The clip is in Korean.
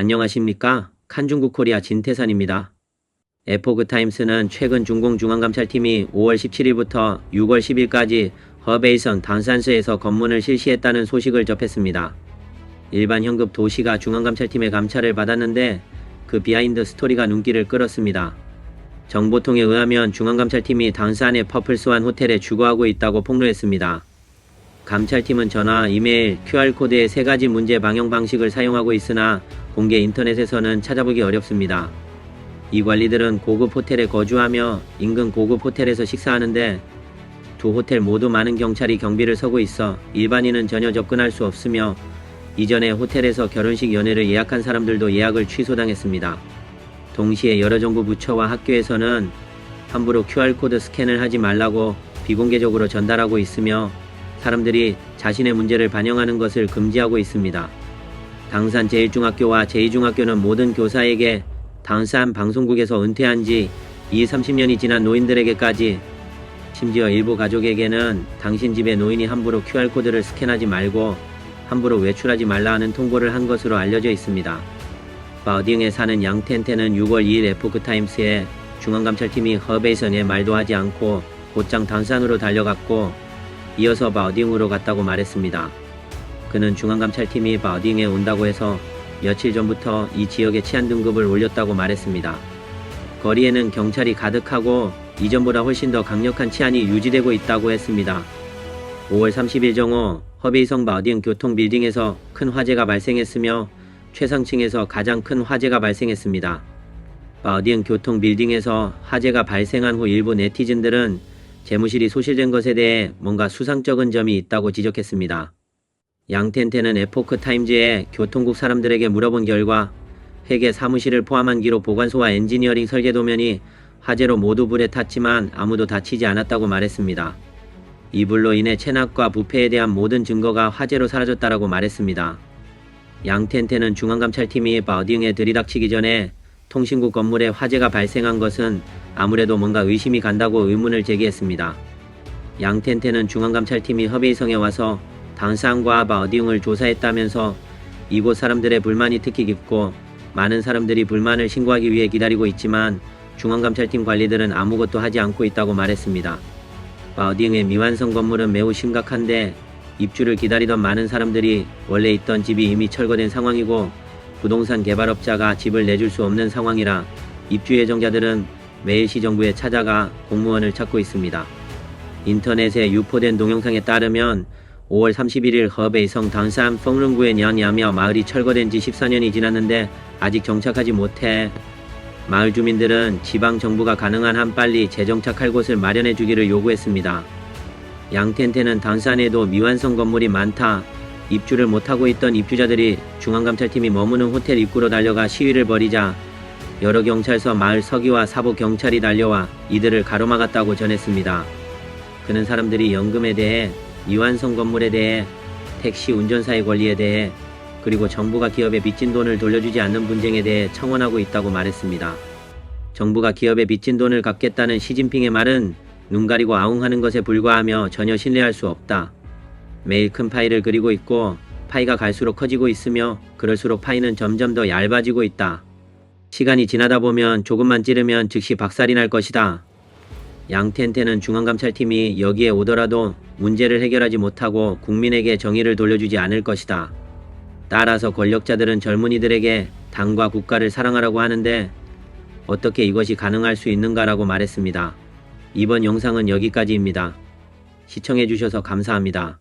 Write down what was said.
안녕하십니까? 칸중국 코리아 진태산입니다. 에포그타임스는 최근 중공중앙감찰팀이 5월 17일부터 6월 10일까지 허베이성 당산시에서 검문을 실시했다는 소식을 접했습니다. 일반 현급 도시가 중앙감찰팀의 감찰을 받았는데 그 비하인드 스토리가 눈길을 끌었습니다. 정보통에 의하면 중앙감찰팀이 당산의 퍼플스완 호텔에 주거하고 있다고 폭로했습니다. 감찰팀은 전화, 이메일, QR코드의 3가지 문제 방영 방식을 사용하고 있으나 공개 인터넷에서는 찾아보기 어렵습니다. 이 관리들은 고급 호텔에 거주하며 인근 고급 호텔에서 식사하는데 두 호텔 모두 많은 경찰이 경비를 서고 있어 일반인은 전혀 접근할 수 없으며 이전에 호텔에서 결혼식 연회를 예약한 사람들도 예약을 취소당했습니다. 동시에 여러 정부 부처와 학교에서는 함부로 QR코드 스캔을 하지 말라고 비공개적으로 전달하고 있으며 사람들이 자신의 문제를 반영하는 것을 금지하고 있습니다. 당산 제1중학교와 제2중학교는 모든 교사에게 당산 방송국에서 은퇴한 지 30년이 지난 노인들에게까지 심지어 일부 가족에게는 당신 집의 노인이 함부로 QR코드를 스캔하지 말고 함부로 외출하지 말라 하는 통보를 한 것으로 알려져 있습니다. 바오딩에 사는 양텐텐은 6월 2일 에포크타임스에 중앙감찰팀이 허베이성에 말도 하지 않고 곧장 당산으로 달려갔고 이어서 바오딩으로 갔다고 말했습니다. 그는 중앙감찰팀이 바오딩에 온다고 해서 며칠 전부터 이 지역의 치안 등급을 올렸다고 말했습니다. 거리에는 경찰이 가득하고 이전보다 훨씬 더 강력한 치안이 유지되고 있다고 했습니다. 5월 30일 정오 허베이성 바오딩 교통 빌딩에서 큰 화재가 발생했으며 최상층에서 가장 큰 화재가 발생했습니다. 바오딩 교통 빌딩에서 화재가 발생한 후 일부 네티즌들은 재무실이 소실된 것에 대해 뭔가 수상쩍은 점이 있다고 지적했습니다. 양텐텐은 에포크타임즈에 교통국 사람들에게 물어본 결과 회계 사무실을 포함한 기록 보관소와 엔지니어링 설계도면이 화재로 모두 불에 탔지만 아무도 다치지 않았다고 말했습니다. 이 불로 인해 체납과 부패에 대한 모든 증거가 화재로 사라졌다라고 말했습니다. 양텐텐은 중앙감찰팀이 바오딩에 들이닥치기 전에 통신국 건물에 화재가 발생한 것은 아무래도 뭔가 의심이 간다고 의문을 제기했습니다. 양텐텐은 중앙감찰팀이 허베이성에 와서 당산과 바오딩을 조사했다면서 이곳 사람들의 불만이 특히 깊고 많은 사람들이 불만을 신고하기 위해 기다리고 있지만 중앙감찰팀 관리들은 아무것도 하지 않고 있다고 말했습니다. 바오딩의 미완성 건물은 매우 심각한데 입주를 기다리던 많은 사람들이 원래 있던 집이 이미 철거된 상황이고 부동산 개발업자가 집을 내줄 수 없는 상황이라 입주 예정자들은 매일 시정부에 찾아가 공무원을 찾고 있습니다. 인터넷에 유포된 동영상에 따르면 5월 31일 허베이성 당산 펑릉구의 냥야며 마을이 철거된 지 14년이 지났는데 아직 정착하지 못해 마을 주민들은 지방정부가 가능한 한 빨리 재정착할 곳을 마련해 주기를 요구했습니다. 양텐텐은 당산에도 미완성 건물이 많다. 입주를 못하고 있던 입주자들이 중앙감찰팀이 머무는 호텔 입구로 달려가 시위를 벌이자 여러 경찰서 마을 서기와 사복 경찰이 달려와 이들을 가로막았다고 전했습니다. 그는 사람들이 연금에 대해, 미완성 건물에 대해, 택시 운전사의 권리에 대해, 그리고 정부가 기업에 빚진 돈을 돌려주지 않는 분쟁에 대해 청원하고 있다고 말했습니다. 정부가 기업에 빚진 돈을 갚겠다는 시진핑의 말은 눈 가리고 아웅하는 것에 불과하며 전혀 신뢰할 수 없다. 매일 큰 파이를 그리고 있고 파이가 갈수록 커지고 있으며 그럴수록 파이는 점점 더 얇아지고 있다. 시간이 지나다 보면 조금만 찌르면 즉시 박살이 날 것이다. 양텐텐은 중앙감찰팀이 여기에 오더라도 문제를 해결하지 못하고 국민에게 정의를 돌려주지 않을 것이다. 따라서 권력자들은 젊은이들에게 당과 국가를 사랑하라고 하는데 어떻게 이것이 가능할 수 있는가라고 말했습니다. 이번 영상은 여기까지입니다. 시청해주셔서 감사합니다.